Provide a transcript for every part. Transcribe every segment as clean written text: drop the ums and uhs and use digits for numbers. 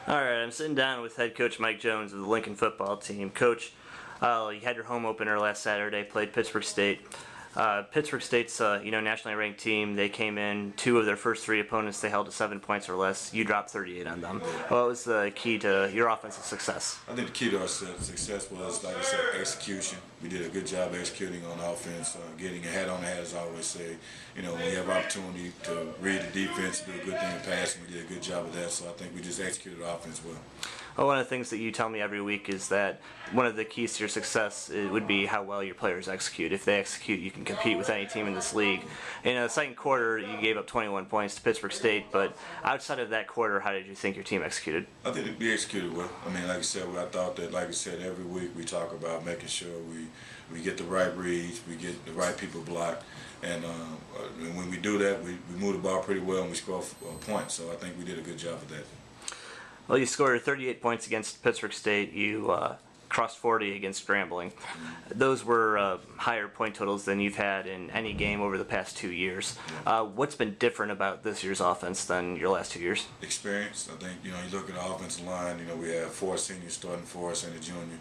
All right, I'm sitting down with head coach Mike Jones of the Lincoln football team. Coach, you had your home opener last Saturday, played Pittsburg State. Pittsburg State's nationally ranked team. They came in, two of their first three opponents they held to 7 points or less. You dropped 38 on them. What was the key to your offensive success? I think the key to our success was, like I said, execution. We did a good job executing on offense, getting a head on the head, as I always say. When you have opportunity to read the defense, do a good thing in passing, we did a good job of that. So I think we just executed offense well. Well, one of the things that you tell me every week is that one of the keys to your success would be how well your players execute. If they execute, you can compete with any team in this league. In the second quarter, you gave up 21 points to Pittsburg State, but outside of that quarter, how did you think your team executed? I think we executed well. Like I said, I thought that, like I said, every week we talk about making sure we get the right reads, we get the right people blocked, and when we do that, we move the ball pretty well and we score points. So I think we did a good job of that. Well, you scored 38 points against Pittsburg State. You crossed 40 against Grambling. Those were higher point totals than you've had in any game over the past 2 years. What's been different about this year's offense than your last 2 years? Experience. I think, you look at the offensive line, we have 4 seniors starting for us and a junior.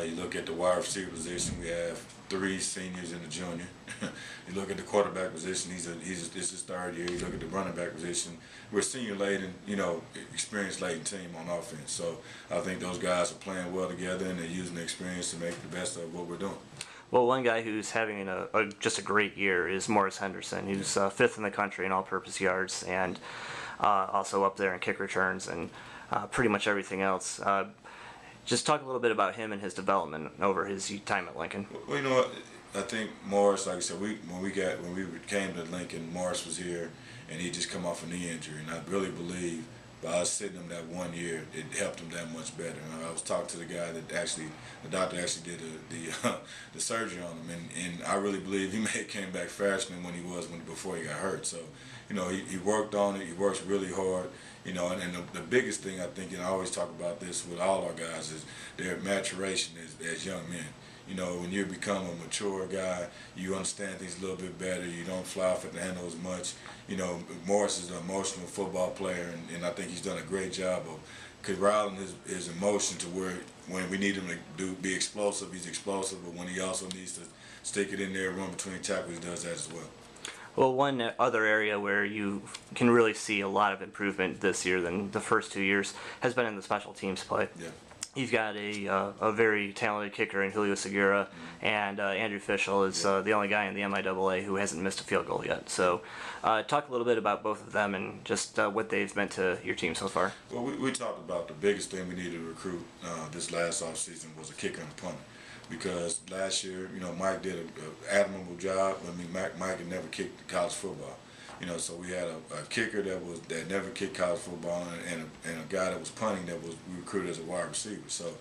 You look at the wide receiver position, we have 3 seniors and a junior. You look at the quarterback position, this is his 3rd year. You look at the running back position, we're a senior-laden, experience-laden team on offense. So I think those guys are playing well together and they're using the experience to make the best of what we're doing. Well, one guy who's having just a great year is Morris Henderson, who's 5th in the country in all-purpose yards and also up there in kick returns and pretty much everything else. Just talk a little bit about him and his development over his time at Lincoln. Well, I think Morris, like I said, when we came to Lincoln, Morris was here, and he just come off a knee injury, and I really believe by us sitting him that 1 year, it helped him that much better. And I was talking to the guy that the doctor actually did the surgery on him, and I really believe he may have came back faster than when he was before he got hurt. So, he worked on it. He works really hard. And the biggest thing I think, and I always talk about this with all our guys, is their maturation as young men. When you become a mature guy, you understand things a little bit better. You don't fly off at the handle as much. Morris is an emotional football player, and I think he's done a great job of corralling his emotion to where when we need him to be explosive, he's explosive, but when he also needs to stick it in there, run between tackles, he does that as well. Well, one other area where you can really see a lot of improvement this year than the first 2 years has been in the special teams play. Yeah. You've got a very talented kicker in Julio Segura, and Andrew Fischel is the only guy in the MIAA who hasn't missed a field goal yet. So talk a little bit about both of them and just what they've meant to your team so far. Well, we talked about the biggest thing we needed to recruit this last offseason was a kicker and a punter. Because last year, Mike did an admirable job. Mike had never kicked college football. So we had a kicker that never kicked college football and a guy that was punting that was recruited as a wide receiver. So,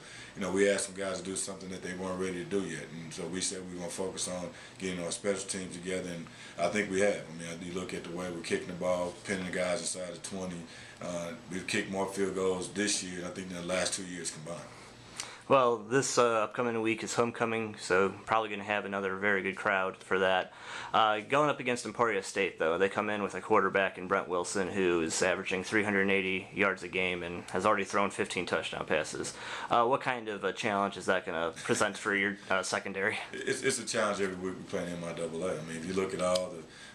we asked some guys to do something that they weren't ready to do yet. And so we said we were going to focus on getting our special teams together, and I think we have. You look at the way we're kicking the ball, pinning the guys inside the 20. We've kicked more field goals this year, I think, than the last 2 years combined. Well, this upcoming week is homecoming, so probably going to have another very good crowd for that. Going up against Emporia State, though, they come in with a quarterback in Brent Wilson who is averaging 380 yards a game and has already thrown 15 touchdown passes. What kind of a challenge is that going to present for your secondary? It's a challenge every week we play in MIAA. If you look at all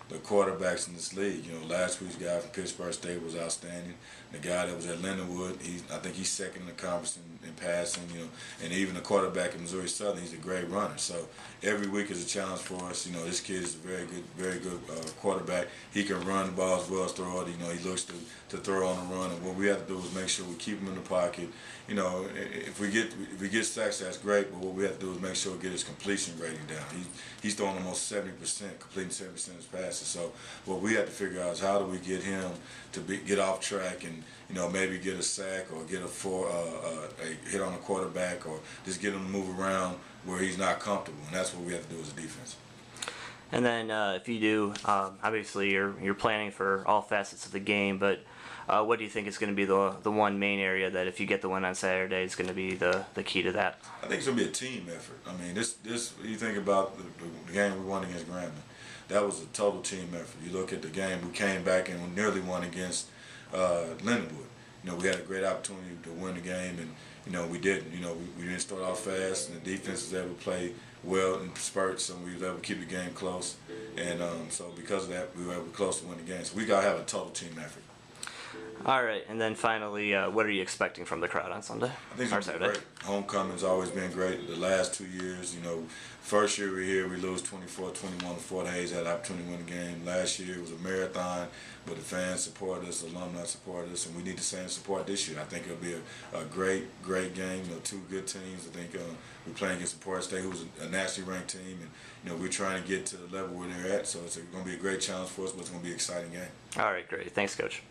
the quarterbacks in this league, last week's guy from Pittsburg State was outstanding. The guy that was at Lindenwood, I think he's second in the conference in passing, and even the quarterback in Missouri Southern, he's a great runner. So every week is a challenge for us. This kid is a very good quarterback. He can run the ball as well as throw it. He looks to throw on the run, and what we have to do is make sure we keep him in the pocket. If we get sacks, that's great, but what we have to do is make sure we get his completion rating down. He's throwing almost 70%, completing 70% of his passes. So what we have to figure out is how do we get him to get off track and maybe get a sack or get a hit on a quarterback or just get him to move around where he's not comfortable, and that's what we have to do as a defense. And then if you do, obviously you're planning for all facets of the game, but what do you think is going to be the one main area that if you get the win on Saturday is going to be the key to that? I think it's going to be a team effort. This you think about the game we won against Grambling. That was a total team effort. You look at the game, we came back and we nearly won against Lindenwood. we had a great opportunity to win the game, and we didn't. We didn't start off fast, and the defense was able to play well in spurts, and we were able to keep the game close. And so because of that, we were able to close to win the game. So we gotta have a total team effort. All right, and then finally, what are you expecting from the crowd on Sunday? I think it's gonna be great. Homecoming's always been great. The last 2 years, first year we were here, we lose 24-21 to Fort Hays, had the opportunity to win the game. Last year it was a marathon, but the fans supported us, alumni supported us, and we need the same support this year. I think it'll be a great game. Two good teams. I think we're playing against Emporia State, who's a nationally ranked team, and we're trying to get to the level where they're at. So it's going to be a great challenge for us, but it's going to be an exciting game. All right, great. Thanks, Coach.